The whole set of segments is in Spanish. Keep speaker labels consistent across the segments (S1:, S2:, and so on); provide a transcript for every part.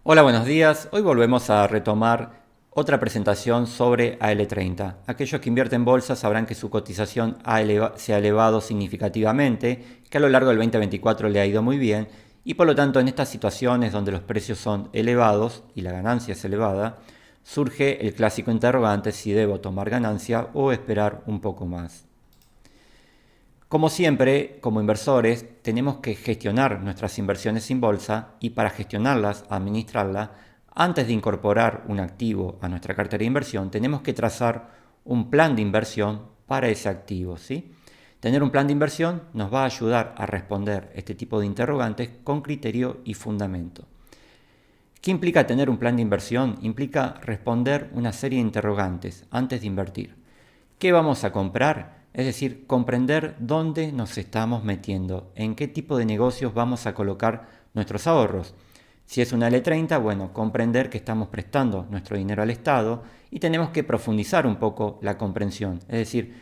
S1: Hola, buenos días. Hoy volvemos a retomar otra presentación sobre AL30. Aquellos que invierten en bolsa sabrán que su cotización se ha elevado significativamente, que a lo largo del 2024 le ha ido muy bien y por lo tanto en estas situaciones donde los precios son elevados y la ganancia es elevada, surge el clásico interrogante si debo tomar ganancia o esperar un poco más. Como siempre, como inversores, tenemos que gestionar nuestras inversiones en bolsa y para gestionarlas, administrarlas, antes de incorporar un activo a nuestra cartera de inversión, tenemos que trazar un plan de inversión para ese activo, ¿sí? Tener un plan de inversión nos va a ayudar a responder este tipo de interrogantes con criterio y fundamento. ¿Qué implica tener un plan de inversión? Implica responder una serie de interrogantes antes de invertir. ¿Qué vamos a comprar? Es decir, comprender dónde nos estamos metiendo, en qué tipo de negocios vamos a colocar nuestros ahorros. Si es una L30, bueno, comprender que estamos prestando nuestro dinero al Estado y tenemos que profundizar un poco la comprensión. Es decir,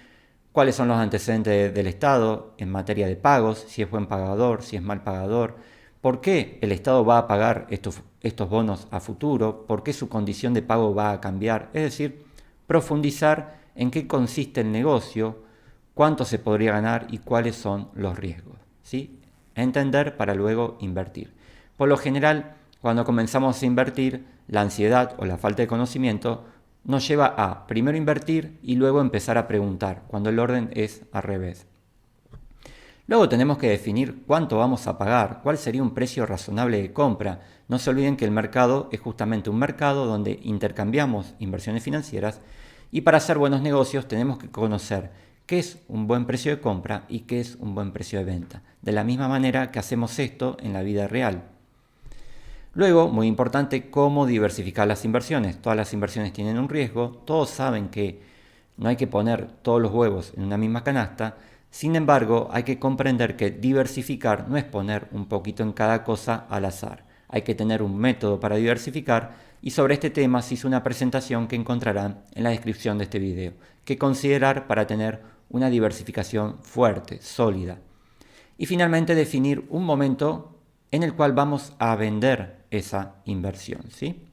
S1: cuáles son los antecedentes del Estado en materia de pagos, si es buen pagador, si es mal pagador, por qué el Estado va a pagar estos bonos a futuro, por qué su condición de pago va a cambiar. Es decir, profundizar en qué consiste el negocio, cuánto se podría ganar y cuáles son los riesgos. ¿Sí? Entender para luego invertir. Por lo general, cuando comenzamos a invertir, la ansiedad o la falta de conocimiento nos lleva a primero invertir y luego empezar a preguntar, cuando el orden es al revés. Luego tenemos que definir cuánto vamos a pagar, cuál sería un precio razonable de compra. No se olviden que el mercado es justamente un mercado donde intercambiamos inversiones financieras y para hacer buenos negocios tenemos que conocer qué es un buen precio de compra y qué es un buen precio de venta. De la misma manera que hacemos esto en la vida real. Luego, muy importante, cómo diversificar las inversiones. Todas las inversiones tienen un riesgo, todos saben que no hay que poner todos los huevos en una misma canasta, sin embargo, hay que comprender que diversificar no es poner un poquito en cada cosa al azar. Hay que tener un método para diversificar y sobre este tema se hizo una presentación que encontrarán en la descripción de este video, que considerar para tener una diversificación fuerte, sólida. Y finalmente definir un momento en el cual vamos a vender esa inversión, ¿sí?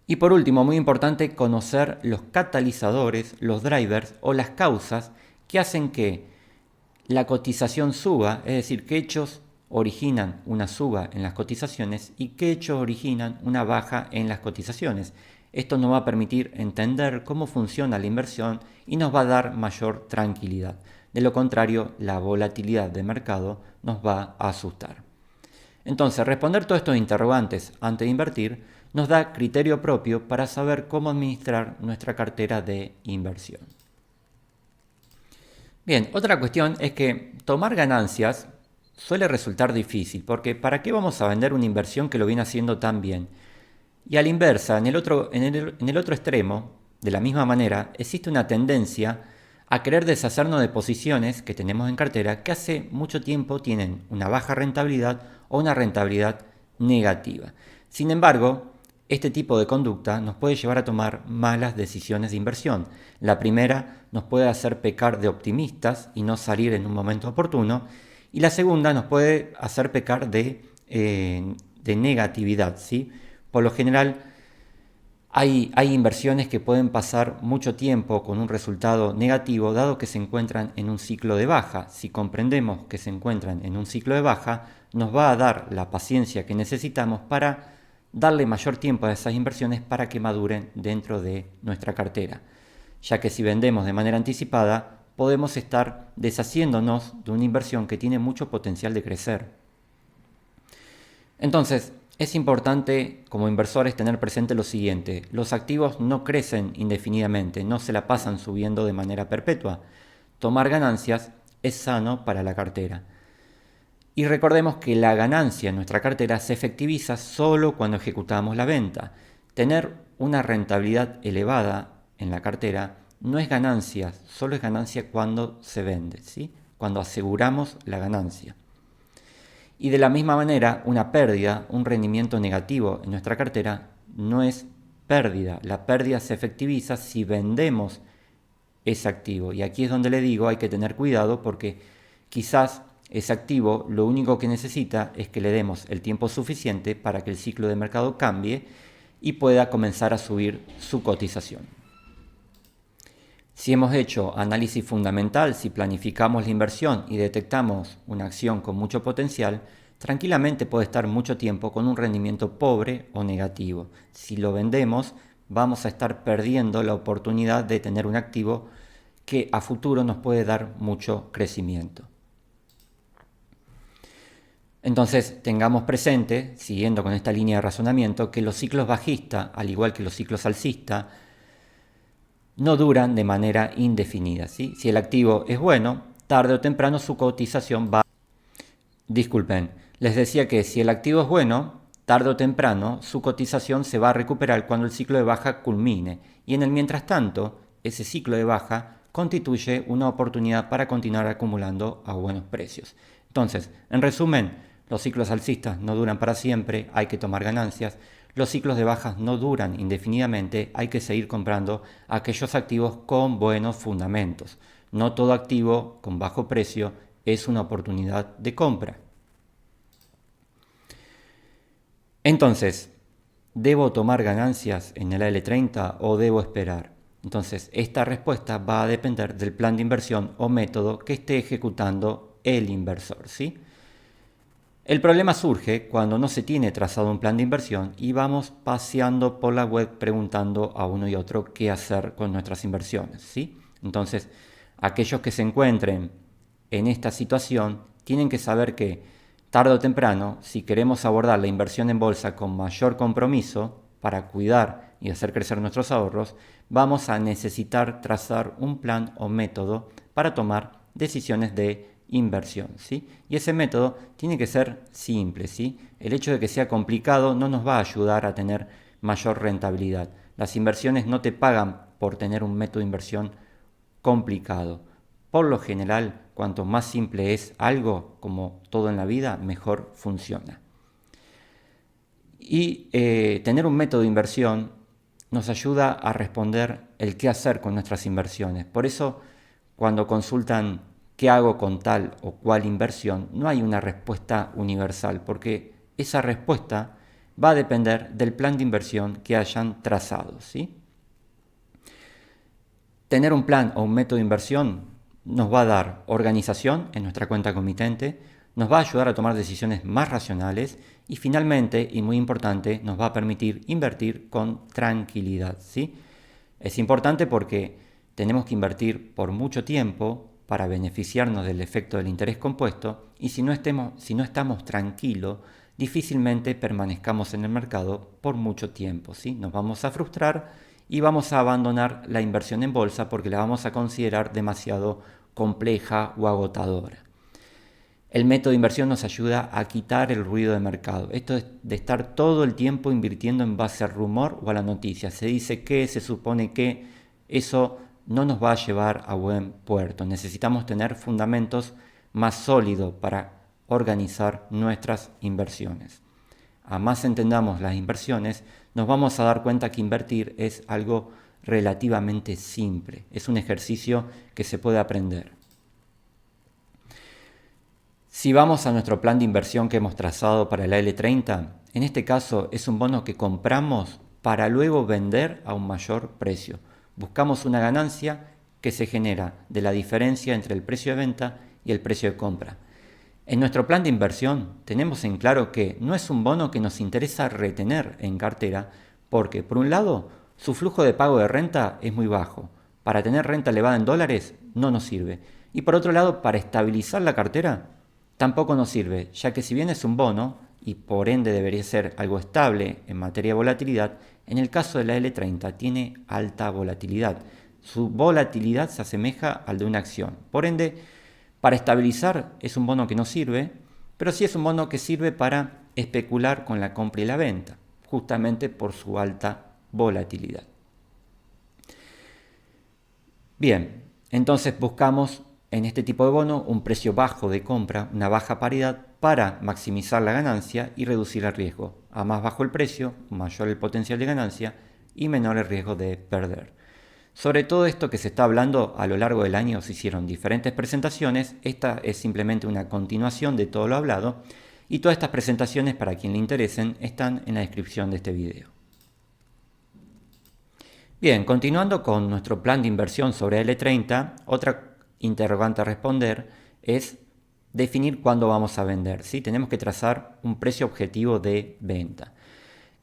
S1: Y por último, muy importante, conocer los catalizadores, los drivers o las causas que hacen que la cotización suba, es decir, qué hechos originan una suba en las cotizaciones y qué hechos originan una baja en las cotizaciones. Esto nos va a permitir entender cómo funciona la inversión y nos va a dar mayor tranquilidad. De lo contrario, la volatilidad de mercado nos va a asustar. Entonces, responder todos estos interrogantes antes de invertir nos da criterio propio para saber cómo administrar nuestra cartera de inversión. Bien, otra cuestión es que tomar ganancias suele resultar difícil, porque ¿para qué vamos a vender una inversión que lo viene haciendo tan bien? Y a la inversa, en el otro extremo, de la misma manera, existe una tendencia a querer deshacernos de posiciones que tenemos en cartera que hace mucho tiempo tienen una baja rentabilidad o una rentabilidad negativa. Sin embargo, este tipo de conducta nos puede llevar a tomar malas decisiones de inversión. La primera nos puede hacer pecar de optimistas y no salir en un momento oportuno. Y la segunda nos puede hacer pecar de negatividad, ¿sí? Por lo general, hay inversiones que pueden pasar mucho tiempo con un resultado negativo, dado que se encuentran en un ciclo de baja. Si comprendemos que se encuentran en un ciclo de baja, nos va a dar la paciencia que necesitamos para darle mayor tiempo a esas inversiones para que maduren dentro de nuestra cartera. Ya que si vendemos de manera anticipada, podemos estar deshaciéndonos de una inversión que tiene mucho potencial de crecer. Entonces, es importante como inversores tener presente lo siguiente: los activos no crecen indefinidamente, no se la pasan subiendo de manera perpetua. Tomar ganancias es sano para la cartera. Y recordemos que la ganancia en nuestra cartera se efectiviza solo cuando ejecutamos la venta. Tener una rentabilidad elevada en la cartera no es ganancia, solo es ganancia cuando se vende, ¿sí? Cuando aseguramos la ganancia. Y de la misma manera, una pérdida, un rendimiento negativo en nuestra cartera no es pérdida. La pérdida se efectiviza si vendemos ese activo. Y aquí es donde le digo, hay que tener cuidado porque quizás Ese activo lo único que necesita es que le demos el tiempo suficiente para que el ciclo de mercado cambie y pueda comenzar a subir su cotización. Si hemos hecho análisis fundamental, si planificamos la inversión y detectamos una acción con mucho potencial, tranquilamente puede estar mucho tiempo con un rendimiento pobre o negativo. Si lo vendemos, vamos a estar perdiendo la oportunidad de tener un activo que a futuro nos puede dar mucho crecimiento. Entonces tengamos presente, siguiendo con esta línea de razonamiento, que los ciclos bajistas, al igual que los ciclos alcistas, no duran de manera indefinida, ¿sí? Si el activo es bueno, tarde o temprano su cotización va... Disculpen, les decía que si el activo es bueno, tarde o temprano su cotización se va a recuperar cuando el ciclo de baja culmine, y en el mientras tanto, ese ciclo de baja constituye una oportunidad para continuar acumulando a buenos precios. Entonces, en resumen, los ciclos alcistas no duran para siempre, hay que tomar ganancias. Los ciclos de bajas no duran indefinidamente, hay que seguir comprando aquellos activos con buenos fundamentos. No todo activo con bajo precio es una oportunidad de compra. Entonces, ¿debo tomar ganancias en el AL30 o debo esperar? Entonces, esta respuesta va a depender del plan de inversión o método que esté ejecutando el inversor, ¿sí? El problema surge cuando no se tiene trazado un plan de inversión y vamos paseando por la web preguntando a uno y otro qué hacer con nuestras inversiones, ¿sí? Entonces, aquellos que se encuentren en esta situación tienen que saber que tarde o temprano, si queremos abordar la inversión en bolsa con mayor compromiso para cuidar y hacer crecer nuestros ahorros, vamos a necesitar trazar un plan o método para tomar decisiones de inversión, ¿sí? Y ese método tiene que ser simple, ¿sí? El hecho de que sea complicado no nos va a ayudar a tener mayor rentabilidad. Las inversiones no te pagan por tener un método de inversión complicado. Por lo general, cuanto más simple es algo, como todo en la vida, mejor funciona. Y tener un método de inversión nos ayuda a responder el qué hacer con nuestras inversiones. Por eso, cuando consultan qué hago con tal o cual inversión, no hay una respuesta universal, porque esa respuesta va a depender del plan de inversión que hayan trazado, ¿sí? Tener un plan o un método de inversión nos va a dar organización en nuestra cuenta comitente, nos va a ayudar a tomar decisiones más racionales y finalmente, y muy importante, nos va a permitir invertir con tranquilidad, ¿sí? Es importante porque tenemos que invertir por mucho tiempo para beneficiarnos del efecto del interés compuesto y si no estamos tranquilos, difícilmente permanezcamos en el mercado por mucho tiempo, ¿sí? Nos vamos a frustrar y vamos a abandonar la inversión en bolsa porque la vamos a considerar demasiado compleja o agotadora. El método de inversión nos ayuda a quitar el ruido de mercado. Esto es de estar todo el tiempo invirtiendo en base al rumor o a la noticia. Se dice que, se supone que, eso no nos va a llevar a buen puerto. Necesitamos tener fundamentos más sólidos para organizar nuestras inversiones. A más entendamos las inversiones, nos vamos a dar cuenta que invertir es algo relativamente simple. Es un ejercicio que se puede aprender. Si vamos a nuestro plan de inversión que hemos trazado para el AL30, en este caso es un bono que compramos para luego vender a un mayor precio. Buscamos una ganancia que se genera de la diferencia entre el precio de venta y el precio de compra. En nuestro plan de inversión tenemos en claro que no es un bono que nos interesa retener en cartera porque, por un lado, su flujo de pago de renta es muy bajo. Para tener renta elevada en dólares no nos sirve. Y por otro lado, para estabilizar la cartera tampoco nos sirve, ya que si bien es un bono, y por ende debería ser algo estable en materia de volatilidad, en el caso de la L30 tiene alta volatilidad. Su volatilidad se asemeja al de una acción. Por ende, para estabilizar es un bono que no sirve, pero sí es un bono que sirve para especular con la compra y la venta, justamente por su alta volatilidad. Bien, entonces buscamos en este tipo de bono un precio bajo de compra, una baja paridad, para maximizar la ganancia y reducir el riesgo. A más bajo el precio, mayor el potencial de ganancia y menor el riesgo de perder. Sobre todo esto que se está hablando a lo largo del año se hicieron diferentes presentaciones, esta es simplemente una continuación de todo lo hablado y todas estas presentaciones, para quien le interesen, están en la descripción de este video. Bien, continuando con nuestro plan de inversión sobre L30, otra interrogante a responder es definir cuándo vamos a vender, ¿sí? Tenemos que trazar un precio objetivo de venta.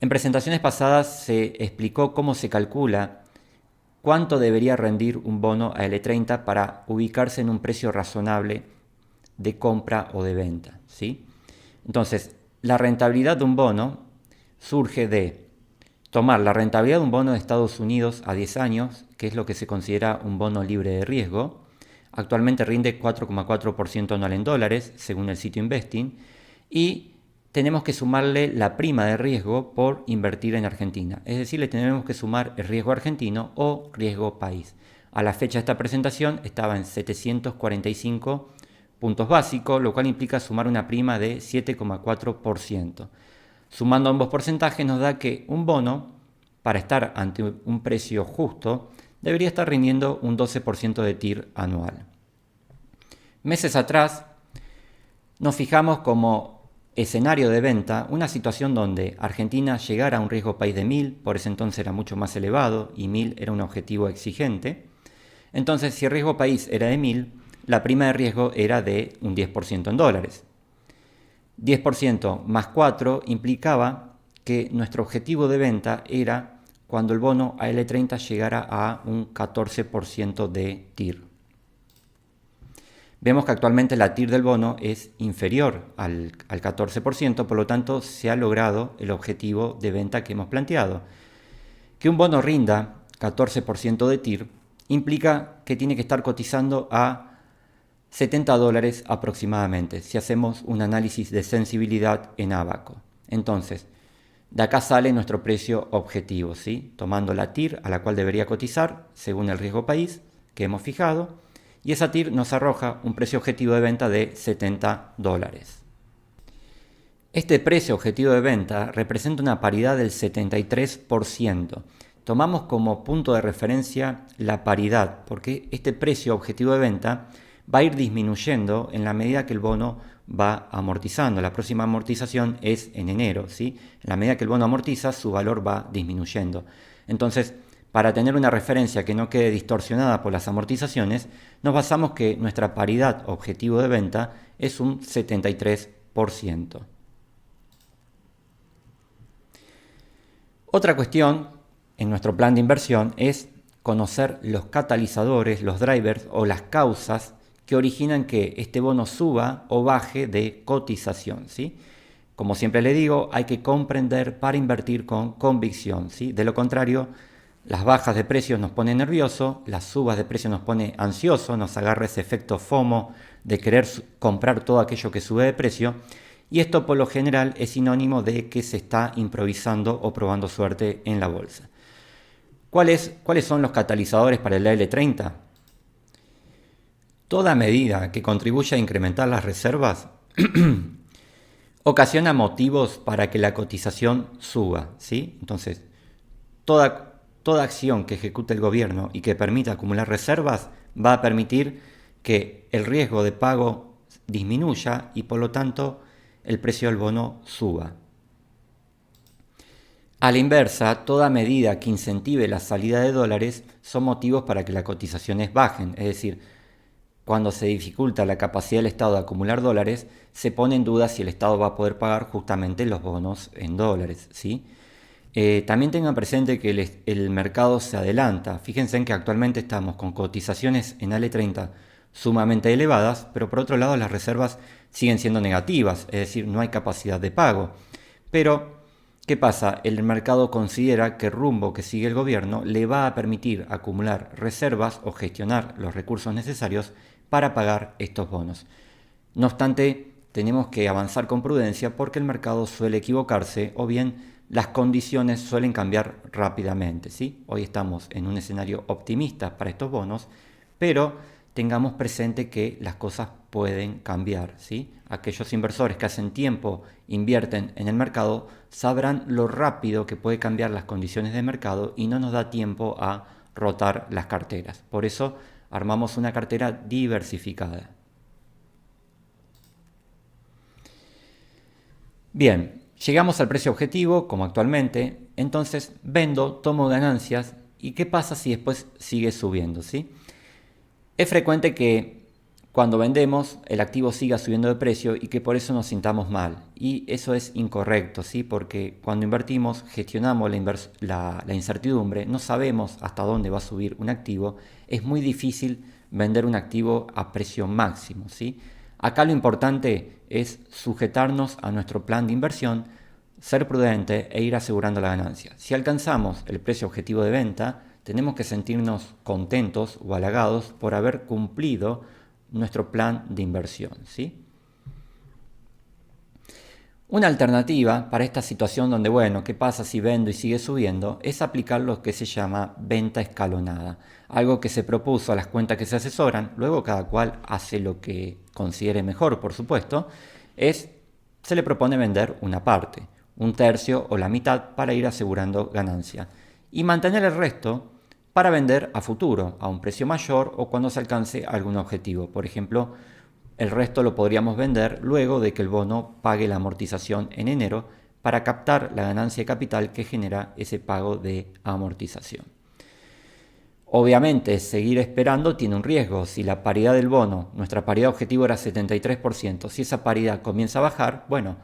S1: En presentaciones pasadas se explicó cómo se calcula cuánto debería rendir un bono a L30 para ubicarse en un precio razonable de compra o de venta, ¿sí? Entonces, la rentabilidad de un bono surge de tomar la rentabilidad de un bono de Estados Unidos a 10 años, que es lo que se considera un bono libre de riesgo. Actualmente rinde 4,4% anual en dólares, según el sitio Investing, y tenemos que sumarle la prima de riesgo por invertir en Argentina. Es decir, le tenemos que sumar el riesgo argentino o riesgo país. A la fecha de esta presentación estaba en 745 puntos básicos, lo cual implica sumar una prima de 7,4%. Sumando ambos porcentajes nos da que un bono, para estar ante un precio justo, debería estar rindiendo un 12% de TIR anual. Meses atrás nos fijamos como escenario de venta una situación donde Argentina llegara a un riesgo país de 1000, por ese entonces era mucho más elevado y 1000 era un objetivo exigente. Entonces, si el riesgo país era de 1000, la prima de riesgo era de un 10% en dólares. 10% más 4 implicaba que nuestro objetivo de venta era cuando el bono AL30 llegara a un 14% de TIR. Vemos que actualmente la TIR del bono es inferior al 14%, por lo tanto se ha logrado el objetivo de venta que hemos planteado. Que un bono rinda 14% de TIR implica que tiene que estar cotizando a $70 aproximadamente, si hacemos un análisis de sensibilidad en Abaco. Entonces, de acá sale nuestro precio objetivo, ¿sí? Tomando la TIR a la cual debería cotizar según el riesgo país que hemos fijado, y esa TIR nos arroja un precio objetivo de venta de $70. Este precio objetivo de venta representa una paridad del 73%. Tomamos como punto de referencia la paridad, porque este precio objetivo de venta va a ir disminuyendo en la medida que el bono va amortizando. La próxima amortización es en enero, ¿sí? En la medida que el bono amortiza, su valor va disminuyendo. Entonces, para tener una referencia que no quede distorsionada por las amortizaciones, nos basamos que nuestra paridad objetivo de venta es un 73%. Otra cuestión en nuestro plan de inversión es conocer los catalizadores, los drivers o las causas que originan que este bono suba o baje de cotización, ¿sí? Como siempre le digo, hay que comprender para invertir con convicción, ¿sí? De lo contrario, las bajas de precios nos ponen nervioso, las subas de precios nos pone ansioso, nos agarra ese efecto FOMO de querer comprar todo aquello que sube de precio, y esto por lo general es sinónimo de que se está improvisando o probando suerte en la bolsa. ¿Cuáles son los catalizadores para el L30? Toda medida que contribuya a incrementar las reservas ocasiona motivos para que la cotización suba, ¿sí? Entonces, toda acción que ejecute el gobierno y que permita acumular reservas va a permitir que el riesgo de pago disminuya y por lo tanto el precio del bono suba. A la inversa, toda medida que incentive la salida de dólares son motivos para que las cotizaciones bajen, es decir, cuando se dificulta la capacidad del Estado de acumular dólares, se pone en duda si el Estado va a poder pagar justamente los bonos en dólares, ¿sí? También tengan presente que el mercado se adelanta. Fíjense en que actualmente estamos con cotizaciones en AL30 sumamente elevadas, pero por otro lado las reservas siguen siendo negativas, es decir, no hay capacidad de pago. Pero, ¿qué pasa? El mercado considera que el rumbo que sigue el gobierno le va a permitir acumular reservas o gestionar los recursos necesarios para pagar estos bonos. No obstante, tenemos que avanzar con prudencia porque el mercado suele equivocarse o bien las condiciones suelen cambiar rápidamente, ¿sí? Hoy estamos en un escenario optimista para estos bonos, pero tengamos presente que las cosas pueden cambiar, ¿sí? Aquellos inversores que hacen tiempo invierten en el mercado sabrán lo rápido que puede cambiar las condiciones de mercado y no nos da tiempo a rotar las carteras. Por eso armamos una cartera diversificada. Bien, llegamos al precio objetivo, como actualmente, entonces vendo, tomo ganancias, ¿y qué pasa si después sigue subiendo? ¿Sí? Es frecuente que cuando vendemos el activo siga subiendo de precio y que por eso nos sintamos mal. Y eso es incorrecto, ¿sí? Porque cuando invertimos gestionamos la incertidumbre, no sabemos hasta dónde va a subir un activo, es muy difícil vender un activo a precio máximo, ¿sí? Acá lo importante es sujetarnos a nuestro plan de inversión, ser prudente e ir asegurando la ganancia. Si alcanzamos el precio objetivo de venta, tenemos que sentirnos contentos o halagados por haber cumplido nuestro plan de inversión, ¿sí? Una alternativa para esta situación donde, bueno, ¿qué pasa si vendo y sigue subiendo? Es aplicar lo que se llama venta escalonada, algo que se propuso a las cuentas que se asesoran, luego cada cual hace lo que considere mejor, por supuesto, se le propone vender una parte, un tercio o la mitad para ir asegurando ganancia y mantener el resto para vender a futuro, a un precio mayor o cuando se alcance algún objetivo. Por ejemplo, el resto lo podríamos vender luego de que el bono pague la amortización en enero para captar la ganancia de capital que genera ese pago de amortización. Obviamente, seguir esperando tiene un riesgo. Si la paridad del bono, nuestra paridad objetivo era 73%, si esa paridad comienza a bajar, bueno,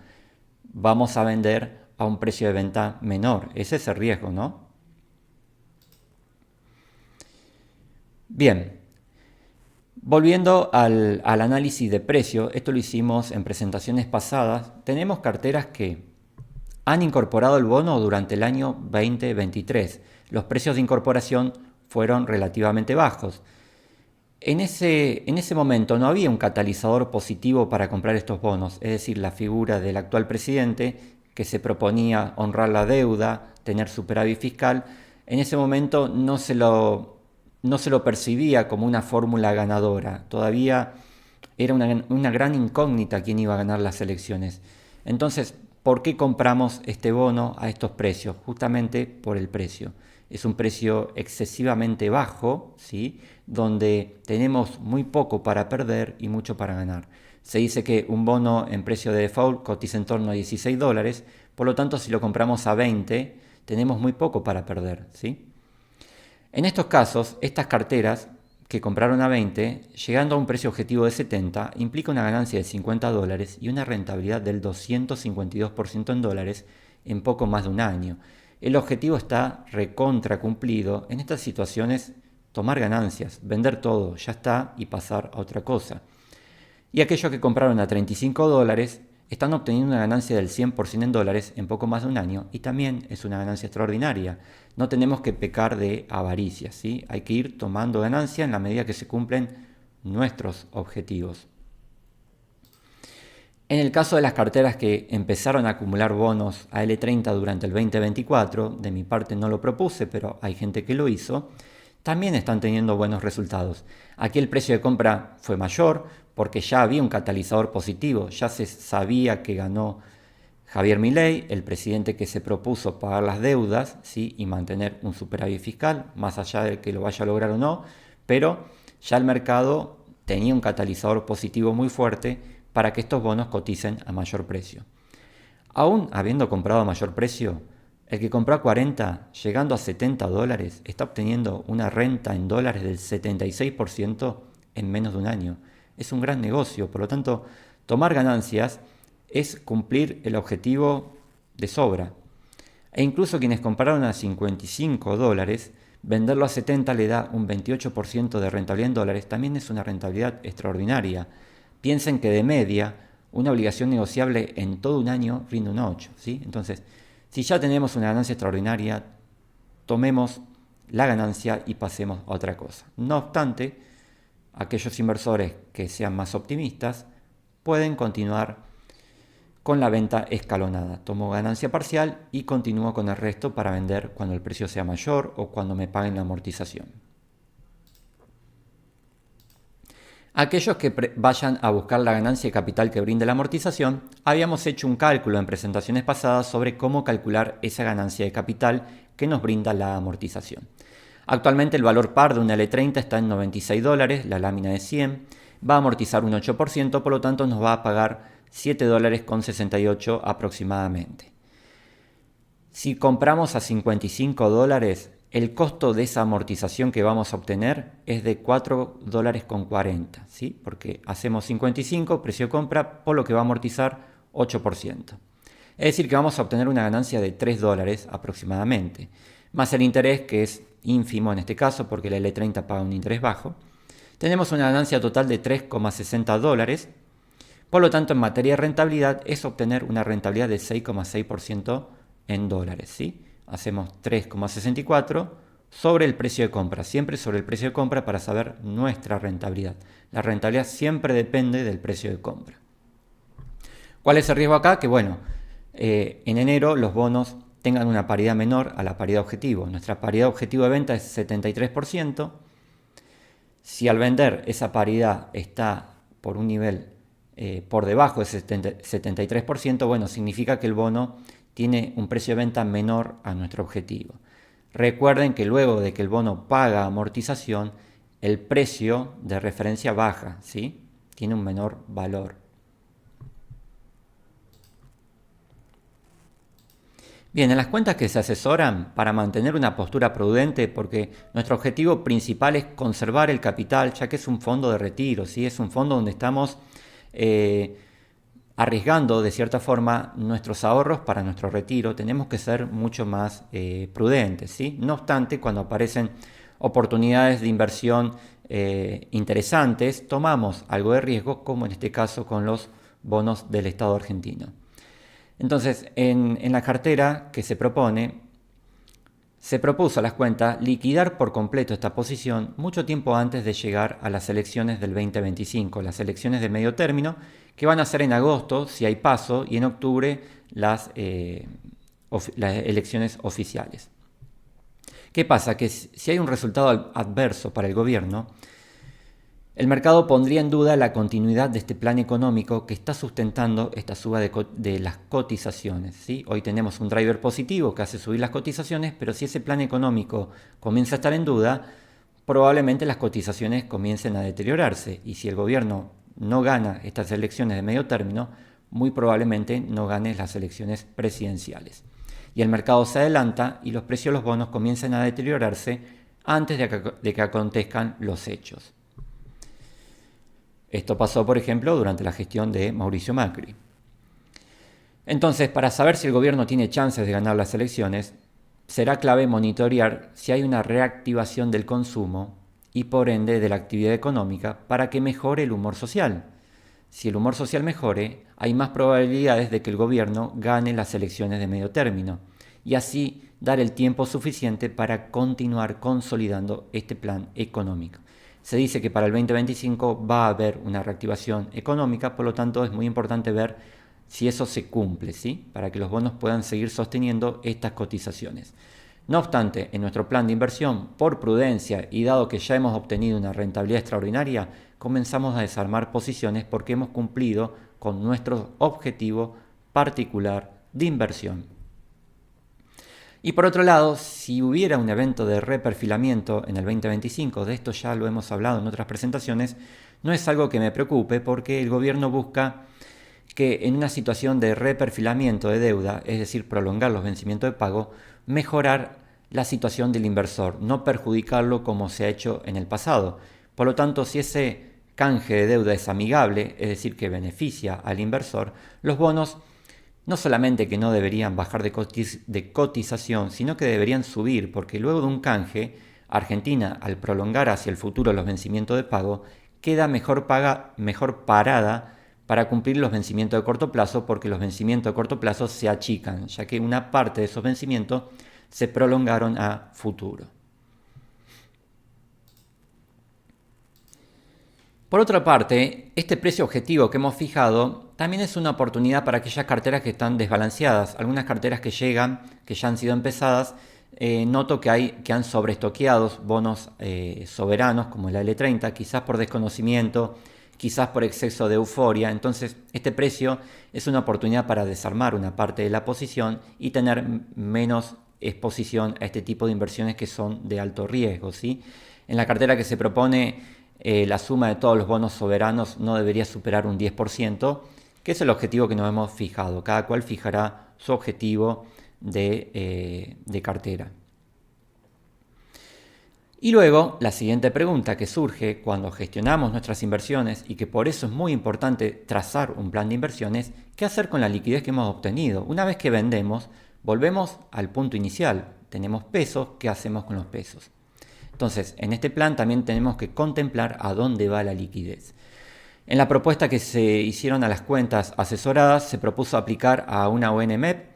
S1: vamos a vender a un precio de venta menor. Ese es el riesgo, ¿no? Bien, volviendo al análisis de precio, esto lo hicimos en presentaciones pasadas, tenemos carteras que han incorporado el bono durante el año 2023. Los precios de incorporación fueron relativamente bajos. En ese momento no había un catalizador positivo para comprar estos bonos, es decir, la figura del actual presidente que se proponía honrar la deuda, tener superávit fiscal. En ese momento no se lo percibía como una fórmula ganadora. Todavía era una gran incógnita quién iba a ganar las elecciones. Entonces, ¿por qué compramos este bono a estos precios? Justamente por el precio. Es un precio excesivamente bajo, ¿sí? Donde tenemos muy poco para perder y mucho para ganar. Se dice que un bono en precio de default cotiza en torno a $16, por lo tanto si lo compramos a 20 tenemos muy poco para perder, ¿sí? En estos casos, estas carteras que compraron a 20, llegando a un precio objetivo de 70, implica una ganancia de $50 y una rentabilidad del 252% en dólares en poco más de un año. El objetivo está recontra cumplido. En estas situaciones, tomar ganancias, vender todo, ya está, y pasar a otra cosa. Y aquellos que compraron a $35 están obteniendo una ganancia del 100% en dólares en poco más de un año y también es una ganancia extraordinaria. No tenemos que pecar de avaricia, ¿sí? Hay que ir tomando ganancia en la medida que se cumplen nuestros objetivos. En el caso de las carteras que empezaron a acumular bonos a L30 durante el 2024, de mi parte no lo propuse, pero hay gente que lo hizo, también están teniendo buenos resultados. Aquí el precio de compra fue mayor porque ya había un catalizador positivo, ya se sabía que ganó Javier Milei, el presidente que se propuso pagar las deudas, ¿sí? Y mantener un superávit fiscal, más allá de que lo vaya a lograr o no, pero ya el mercado tenía un catalizador positivo muy fuerte para que estos bonos coticen a mayor precio. Aún habiendo comprado a mayor precio, el que compró a 40, llegando a $70, está obteniendo una renta en dólares del 76% en menos de un año. Es un gran negocio, por lo tanto, tomar ganancias es cumplir el objetivo de sobra. E incluso quienes compraron a $55, venderlo a 70 le da un 28% de rentabilidad en dólares, también es una rentabilidad extraordinaria. Piensen que de media, una obligación negociable en todo un año rinde un 8, ¿sí? Entonces, si ya tenemos una ganancia extraordinaria, tomemos la ganancia y pasemos a otra cosa. No obstante, aquellos inversores que sean más optimistas pueden continuar con la venta escalonada. Tomo ganancia parcial y continúo con el resto para vender cuando el precio sea mayor o cuando me paguen la amortización. Aquellos que vayan a buscar la ganancia de capital que brinde la amortización, habíamos hecho un cálculo en presentaciones pasadas sobre cómo calcular esa ganancia de capital que nos brinda la amortización. Actualmente el valor par de una L30 está en $96, la lámina de 100, va a amortizar un 8%, por lo tanto nos va a pagar $7,68 aproximadamente. Si compramos a $55, el costo de esa amortización que vamos a obtener es de $4,40, ¿sí? Porque hacemos 55, precio de compra, por lo que va a amortizar 8%. Es decir, que vamos a obtener una ganancia de $3 aproximadamente, más el interés, que es ínfimo en este caso, porque la L30 paga un interés bajo. Tenemos una ganancia total de $3,60. Por lo tanto, en materia de rentabilidad es obtener una rentabilidad de 6,6% en dólares, ¿sí? Hacemos 3,64 sobre el precio de compra, siempre sobre el precio de compra para saber nuestra rentabilidad. La rentabilidad siempre depende del precio de compra. ¿Cuál es el riesgo acá? Que bueno, en enero los bonos tengan una paridad menor a la paridad objetivo. Nuestra paridad objetivo de venta es 73%. Si al vender esa paridad está por un nivel por debajo de 73%, bueno, significa que el bono tiene un precio de venta menor a nuestro objetivo. Recuerden que luego de que el bono paga amortización, el precio de referencia baja, ¿sí? Tiene un menor valor. Bien, en las cuentas que se asesoran para mantener una postura prudente, porque nuestro objetivo principal es conservar el capital, ya que es un fondo de retiro, ¿sí? Es un fondo donde estamos arriesgando de cierta forma nuestros ahorros para nuestro retiro. Tenemos que ser mucho más prudentes, ¿sí? No obstante, cuando aparecen oportunidades de inversión interesantes, tomamos algo de riesgo, como en este caso con los bonos del Estado argentino. Entonces, en la cartera que se propuso a las cuentas liquidar por completo esta posición mucho tiempo antes de llegar a las elecciones del 2025, las elecciones de medio término, que van a ser en agosto, si hay paso, y en octubre las elecciones oficiales. ¿Qué pasa? Que si hay un resultado adverso para el gobierno, el mercado pondría en duda la continuidad de este plan económico que está sustentando esta suba de las cotizaciones, ¿sí? Hoy tenemos un driver positivo que hace subir las cotizaciones, pero si ese plan económico comienza a estar en duda, probablemente las cotizaciones comiencen a deteriorarse. Y si el gobierno no gana estas elecciones de medio término, muy probablemente no gane las elecciones presidenciales. Y el mercado se adelanta y los precios de los bonos comienzan a deteriorarse antes de que acontezcan los hechos. Esto pasó, por ejemplo, durante la gestión de Mauricio Macri. Entonces, para saber si el gobierno tiene chances de ganar las elecciones, será clave monitorear si hay una reactivación del consumo y por ende de la actividad económica para que mejore el humor social. Si el humor social mejore, hay más probabilidades de que el gobierno gane las elecciones de medio término y así dar el tiempo suficiente para continuar consolidando este plan económico. Se dice que para el 2025 va a haber una reactivación económica, por lo tanto es muy importante ver si eso se cumple, ¿sí? Para que los bonos puedan seguir sosteniendo estas cotizaciones. No obstante, en nuestro plan de inversión, por prudencia y dado que ya hemos obtenido una rentabilidad extraordinaria, comenzamos a desarmar posiciones porque hemos cumplido con nuestro objetivo particular de inversión. Y por otro lado, si hubiera un evento de reperfilamiento en el 2025, de esto ya lo hemos hablado en otras presentaciones, no es algo que me preocupe porque el gobierno busca que en una situación de reperfilamiento de deuda, es decir, prolongar los vencimientos de pago, mejorar la situación del inversor, no perjudicarlo como se ha hecho en el pasado. Por lo tanto, si ese canje de deuda es amigable, es decir, que beneficia al inversor, los bonos no solamente que no deberían bajar de cotización, sino que deberían subir, porque luego de un canje, Argentina, al prolongar hacia el futuro los vencimientos de pago, queda mejor parada para cumplir los vencimientos de corto plazo, porque los vencimientos de corto plazo se achican, ya que una parte de esos vencimientos se prolongaron a futuro. Por otra parte, este precio objetivo que hemos fijado también es una oportunidad para aquellas carteras que están desbalanceadas. Algunas carteras que llegan, que ya han sido empezadas, noto que han sobreestoqueados bonos soberanos como la L30, quizás por desconocimiento, quizás por exceso de euforia. Entonces, este precio es una oportunidad para desarmar una parte de la posición y tener menos exposición a este tipo de inversiones que son de alto riesgo, ¿sí? En la cartera que se propone, la suma de todos los bonos soberanos no debería superar un 10%, que es el objetivo que nos hemos fijado. Cada cual fijará su objetivo de cartera. Y luego, la siguiente pregunta que surge cuando gestionamos nuestras inversiones y que por eso es muy importante trazar un plan de inversiones, ¿qué hacer con la liquidez que hemos obtenido? Una vez que vendemos, volvemos al punto inicial. Tenemos pesos, ¿qué hacemos con los pesos? Entonces, en este plan también tenemos que contemplar a dónde va la liquidez. En la propuesta que se hicieron a las cuentas asesoradas, se propuso aplicar a una ONMEP,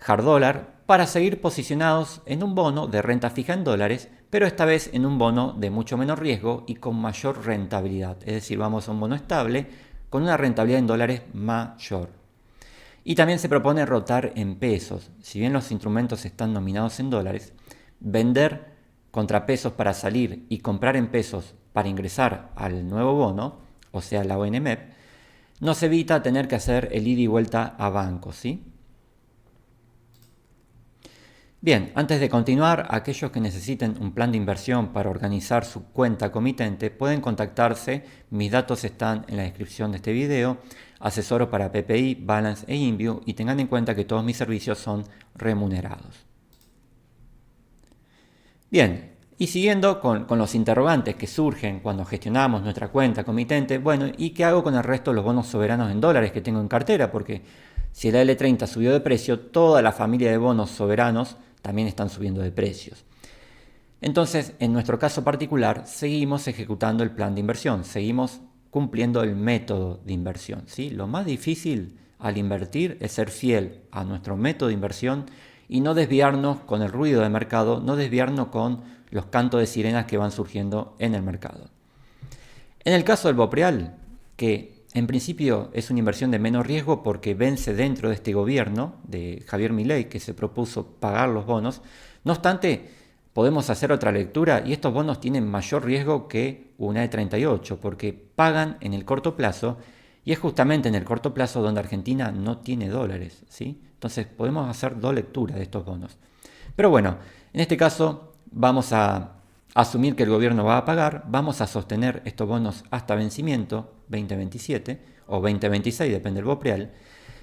S1: hard dollar, para seguir posicionados en un bono de renta fija en dólares, pero esta vez en un bono de mucho menos riesgo y con mayor rentabilidad. Es decir, vamos a un bono estable con una rentabilidad en dólares mayor. Y también se propone rotar en pesos. Si bien los instrumentos están nominados en dólares, vender contra pesos para salir y comprar en pesos para ingresar al nuevo bono, o sea, la ONMEP, nos evita tener que hacer el ida y vuelta a bancos, ¿sí? Bien, antes de continuar, aquellos que necesiten un plan de inversión para organizar su cuenta comitente pueden contactarse. Mis datos están en la descripción de este video. Asesoro para PPI, Balance e Inview, y tengan en cuenta que todos mis servicios son remunerados. Bien, y siguiendo con los interrogantes que surgen cuando gestionamos nuestra cuenta comitente, bueno, ¿y qué hago con el resto de los bonos soberanos en dólares que tengo en cartera? Porque si el L30 subió de precio, toda la familia de bonos soberanos también están subiendo de precios. Entonces, en nuestro caso particular, seguimos ejecutando el plan de inversión, seguimos cumpliendo el método de inversión, ¿sí? Lo más difícil al invertir es ser fiel a nuestro método de inversión y no desviarnos con el ruido del mercado, no desviarnos con los cantos de sirenas que van surgiendo en el mercado. En el caso del Bopreal, que en principio es una inversión de menos riesgo porque vence dentro de este gobierno de Javier Milei, que se propuso pagar los bonos. No obstante, podemos hacer otra lectura y estos bonos tienen mayor riesgo que una E38 porque pagan en el corto plazo y es justamente en el corto plazo donde Argentina no tiene dólares, ¿sí? Entonces podemos hacer dos lecturas de estos bonos. Pero bueno, en este caso vamos a asumir que el gobierno va a pagar, vamos a sostener estos bonos hasta vencimiento 2027 o 2026, depende del Bopreal,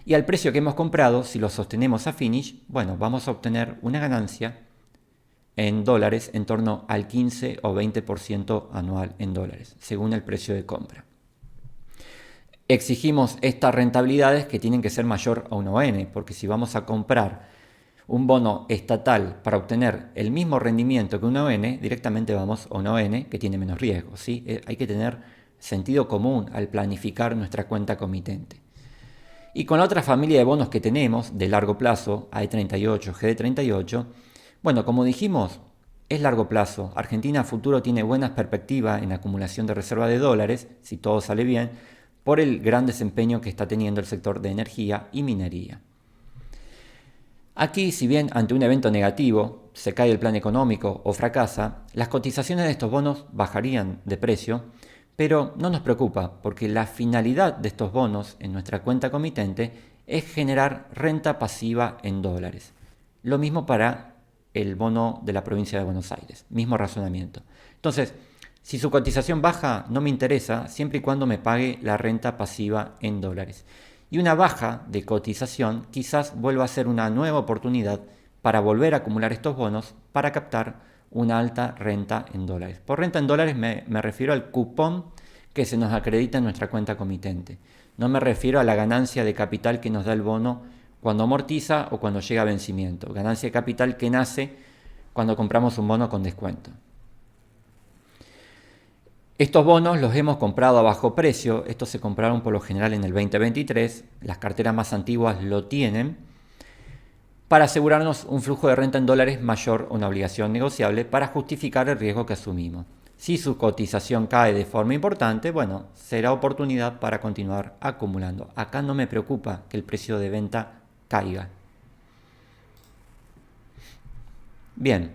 S1: y al precio que hemos comprado, si lo sostenemos a finish, bueno, vamos a obtener una ganancia en dólares en torno al 15 o 20% anual en dólares, según el precio de compra. Exigimos estas rentabilidades que tienen que ser mayor a una ON, porque si vamos a comprar un bono estatal para obtener el mismo rendimiento que una ON, directamente vamos a una ON que tiene menos riesgo, ¿sí? Hay que tener sentido común al planificar nuestra cuenta comitente. Y con la otra familia de bonos que tenemos de largo plazo, AE38, GD38, bueno, como dijimos, es largo plazo. Argentina a futuro tiene buenas perspectivas en la acumulación de reserva de dólares, si todo sale bien, por el gran desempeño que está teniendo el sector de energía y minería. Aquí, si bien ante un evento negativo se cae el plan económico o fracasa, las cotizaciones de estos bonos bajarían de precio, pero no nos preocupa porque la finalidad de estos bonos en nuestra cuenta comitente es generar renta pasiva en dólares. Lo mismo para el bono de la provincia de Buenos Aires, mismo razonamiento. Entonces, si su cotización baja, no me interesa siempre y cuando me pague la renta pasiva en dólares. Y una baja de cotización quizás vuelva a ser una nueva oportunidad para volver a acumular estos bonos para captar una alta renta en dólares. Por renta en dólares me refiero al cupón que se nos acredita en nuestra cuenta comitente. No me refiero a la ganancia de capital que nos da el bono cuando amortiza o cuando llega a vencimiento. Ganancia de capital que nace cuando compramos un bono con descuento. Estos bonos los hemos comprado a bajo precio, estos se compraron por lo general en el 2023, las carteras más antiguas lo tienen, para asegurarnos un flujo de renta en dólares mayor a una obligación negociable para justificar el riesgo que asumimos. Si su cotización cae de forma importante, bueno, será oportunidad para continuar acumulando. Acá no me preocupa que el precio de venta caiga. Bien.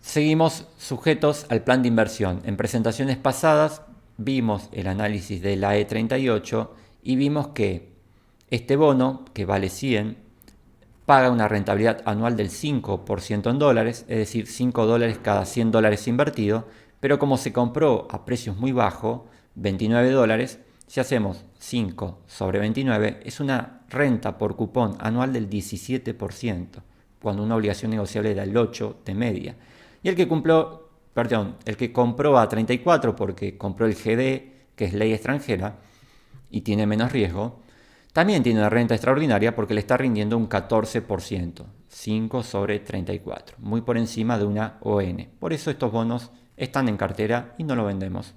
S1: Seguimos sujetos al plan de inversión. En presentaciones pasadas vimos el análisis de la E38 y vimos que este bono, que vale 100, paga una rentabilidad anual del 5% en dólares, es decir, $5 cada $100 invertidos, pero como se compró a precios muy bajos, $29, si hacemos 5 sobre 29, es una renta por cupón anual del 17%, cuando una obligación negociable da el 8% de media. Y el que compró a 34 porque compró el GD, que es ley extranjera, y tiene menos riesgo, también tiene una renta extraordinaria porque le está rindiendo un 14%, 5 sobre 34, muy por encima de una ON. Por eso estos bonos están en cartera y no lo vendemos.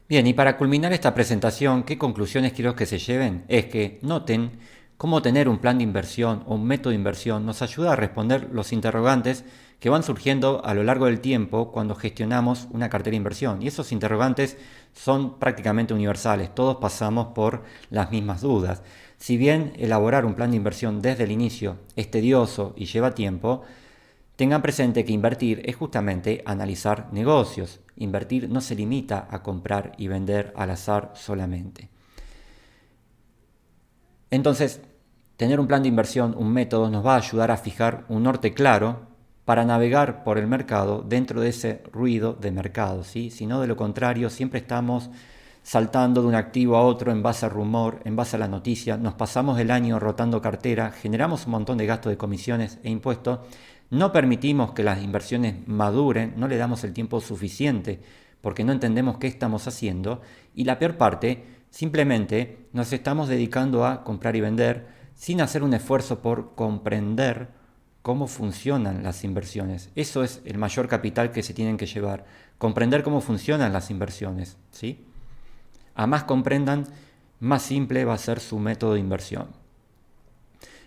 S1: Bien, y para culminar esta presentación, ¿qué conclusiones quiero que se lleven? Es que noten cómo tener un plan de inversión o un método de inversión nos ayuda a responder los interrogantes que van surgiendo a lo largo del tiempo cuando gestionamos una cartera de inversión. Y esos interrogantes son prácticamente universales, todos pasamos por las mismas dudas. Si bien elaborar un plan de inversión desde el inicio es tedioso y lleva tiempo, tengan presente que invertir es justamente analizar negocios. Invertir no se limita a comprar y vender al azar solamente. Entonces, tener un plan de inversión, un método, nos va a ayudar a fijar un norte claro para navegar por el mercado dentro de ese ruido de mercado, ¿sí? Si no, de lo contrario, siempre estamos saltando de un activo a otro en base al rumor, en base a la noticia, nos pasamos el año rotando cartera, generamos un montón de gastos de comisiones e impuestos, no permitimos que las inversiones maduren, no le damos el tiempo suficiente porque no entendemos qué estamos haciendo y la peor parte, simplemente nos estamos dedicando a comprar y vender sin hacer un esfuerzo por comprender cómo funcionan las inversiones. Eso es el mayor capital que se tienen que llevar, comprender cómo funcionan las inversiones, ¿sí? A más comprendan, más simple va a ser su método de inversión.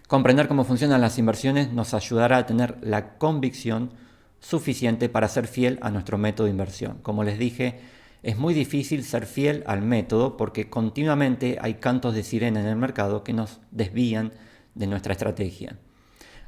S1: Comprender cómo funcionan las inversiones nos ayudará a tener la convicción suficiente para ser fiel a nuestro método de inversión. Como les dije, es muy difícil ser fiel al método porque continuamente hay cantos de sirena en el mercado que nos desvían de nuestra estrategia.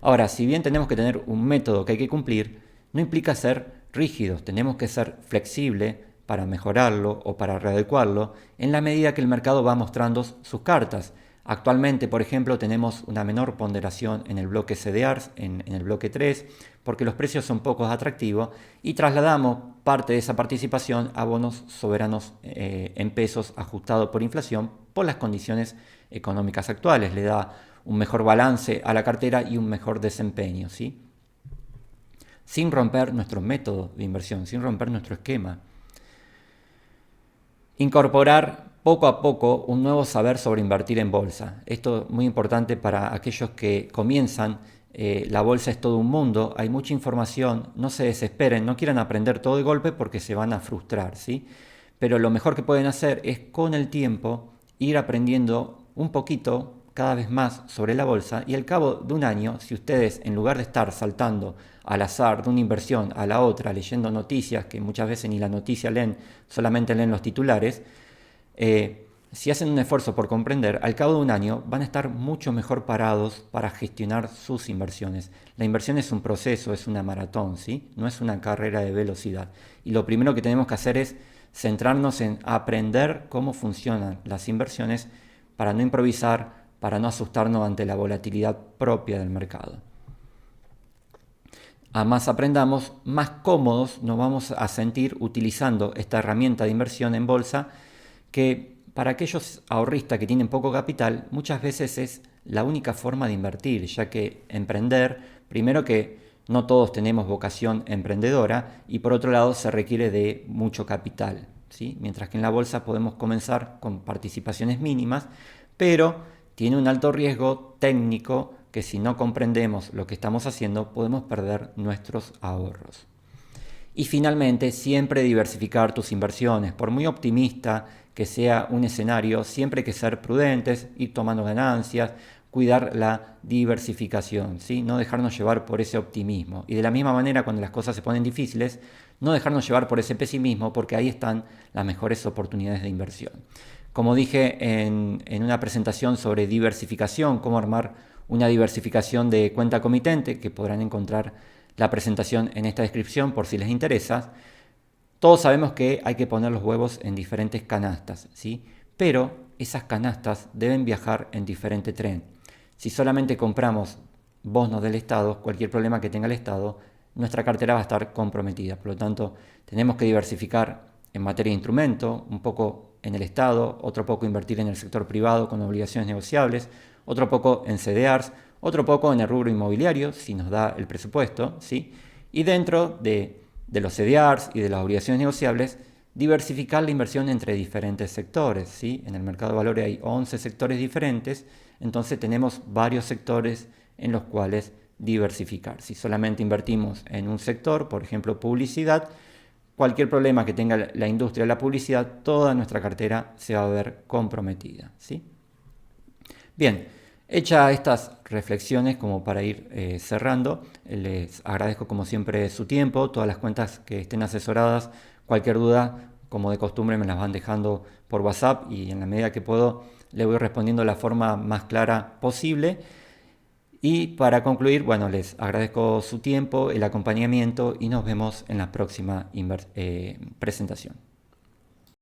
S1: Ahora, si bien tenemos que tener un método que hay que cumplir, no implica ser rígidos, tenemos que ser flexibles para mejorarlo o para readecuarlo en la medida que el mercado va mostrando sus cartas. Actualmente, por ejemplo, tenemos una menor ponderación en el bloque CDRs, en el bloque 3, porque los precios son poco atractivos y trasladamos parte de esa participación a bonos soberanos en pesos ajustados por inflación por las condiciones económicas actuales. Le da un mejor balance a la cartera y un mejor desempeño, ¿sí? Sin romper nuestro método de inversión, sin romper nuestro esquema. Incorporar poco a poco un nuevo saber sobre invertir en bolsa. Esto es muy importante para aquellos que comienzan. La bolsa es todo un mundo, hay mucha información, no se desesperen, no quieran aprender todo de golpe porque se van a frustrar, ¿sí? Pero lo mejor que pueden hacer es con el tiempo ir aprendiendo un poquito cada vez más sobre la bolsa y al cabo de un año, si ustedes en lugar de estar saltando al azar de una inversión a la otra, leyendo noticias que muchas veces ni la noticia leen, solamente leen los titulares, si hacen un esfuerzo por comprender, al cabo de un año van a estar mucho mejor parados para gestionar sus inversiones. La inversión es un proceso, es una maratón, ¿sí? No es una carrera de velocidad. Y lo primero que tenemos que hacer es centrarnos en aprender cómo funcionan las inversiones para no improvisar, para no asustarnos ante la volatilidad propia del mercado. A más aprendamos, más cómodos nos vamos a sentir utilizando esta herramienta de inversión en bolsa que para aquellos ahorristas que tienen poco capital muchas veces es la única forma de invertir, ya que emprender, primero que no todos tenemos vocación emprendedora y por otro lado se requiere de mucho capital, ¿sí? Mientras que en la bolsa podemos comenzar con participaciones mínimas, pero tiene un alto riesgo técnico que si no comprendemos lo que estamos haciendo podemos perder nuestros ahorros. Y finalmente, siempre diversificar tus inversiones. Por muy optimista que sea un escenario, siempre hay que ser prudentes, ir tomando ganancias, cuidar la diversificación, ¿sí? No dejarnos llevar por ese optimismo. Y de la misma manera, cuando las cosas se ponen difíciles, no dejarnos llevar por ese pesimismo, porque ahí están las mejores oportunidades de inversión. Como dije en una presentación sobre diversificación, cómo armar una diversificación de cuenta comitente, que podrán encontrar la presentación en esta descripción por si les interesa, todos sabemos que hay que poner los huevos en diferentes canastas, ¿sí? Pero esas canastas deben viajar en diferente tren. Si solamente compramos bonos del Estado, cualquier problema que tenga el Estado, nuestra cartera va a estar comprometida. Por lo tanto, tenemos que diversificar en materia de instrumento, un poco en el Estado, otro poco invertir en el sector privado con obligaciones negociables, otro poco en CDRs, otro poco en el rubro inmobiliario, si nos da el presupuesto, ¿sí? Y dentro de los CDRs y de las obligaciones negociables, diversificar la inversión entre diferentes sectores, ¿sí? En el mercado de valores hay 11 sectores diferentes, entonces tenemos varios sectores en los cuales diversificar. Si solamente invertimos en un sector, por ejemplo publicidad, cualquier problema que tenga la industria de la publicidad, toda nuestra cartera se va a ver comprometida, ¿sí? Bien, hechas estas reflexiones como para ir cerrando, les agradezco como siempre su tiempo, todas las cuentas que estén asesoradas, cualquier duda, como de costumbre, me las van dejando por WhatsApp y en la medida que puedo le voy respondiendo de la forma más clara posible. Y para concluir, bueno, les agradezco su tiempo, el acompañamiento y nos vemos en la próxima presentación.